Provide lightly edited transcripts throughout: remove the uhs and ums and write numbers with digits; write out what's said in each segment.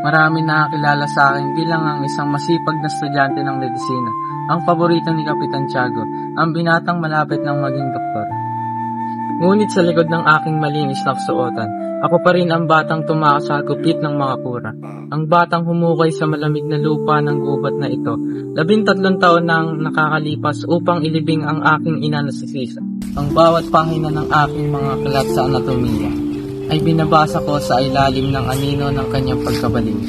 Marami nakakilala sa akin bilang ang isang masipag na estudyante ng medisina. Ang paborito ni Kapitan Tiago, ang binatang malapit ng maging doktor. Ngunit sa likod ng aking malinis na kasuotan, ako pa rin ang batang tumakas sa gupit ng mga kura. Ang batang humukay sa malamig na lupa ng gubat na ito. 13 taon nang nakakalipas upang ilibing ang aking ina na si Sisa. Ang bawat pahina ng aking mga kalat sa anatomiya ay binabasa ko sa ilalim ng anino ng kanyang pagkabaliw.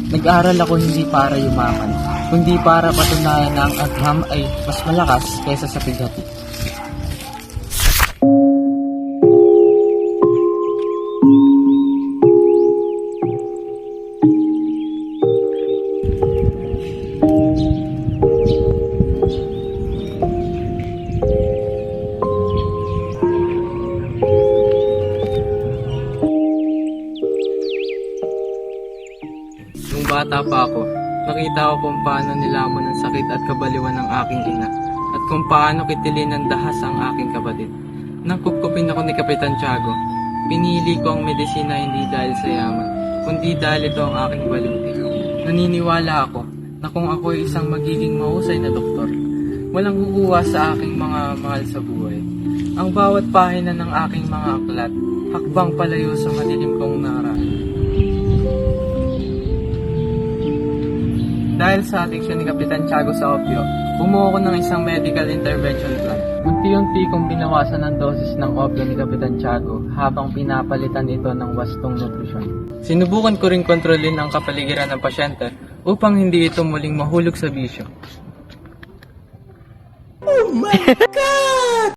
Nag-aral ako hindi para yumaman, kundi para patunayan na ang agham ay mas malakas kaysa sa pighati. Nung bata pa ako, nakita ko kung paano nilamon ang sakit at kabaliwan ng aking ina at kung paano kitilin ng dahas ang aking kapatid. Nang kupkupin ako ni Kapitan Tiago, pinili ko ang medisina hindi dahil sa yaman, kundi dahil ito ang aking baluti. Naniniwala ako na kung ako ay isang magiging mahusay na doktor, walang kukuha sa aking mga mahal sa buhay. Ang bawat pahina ng aking mga aklat, hakbang palayo sa madilim kong nakaraan. Dahil sa addiction ni Kapitan Tiago sa opio, bumuo ko ng isang medical intervention plan. Unti-unti kong binawasan ang dosis ng opio ni Kapitan Tiago habang pinapalitan ito ng wastong nutrisyon. Sinubukan ko rin kontrolin ang kapaligiran ng pasyente upang hindi ito muling mahulog sa bisyo. Oh my God!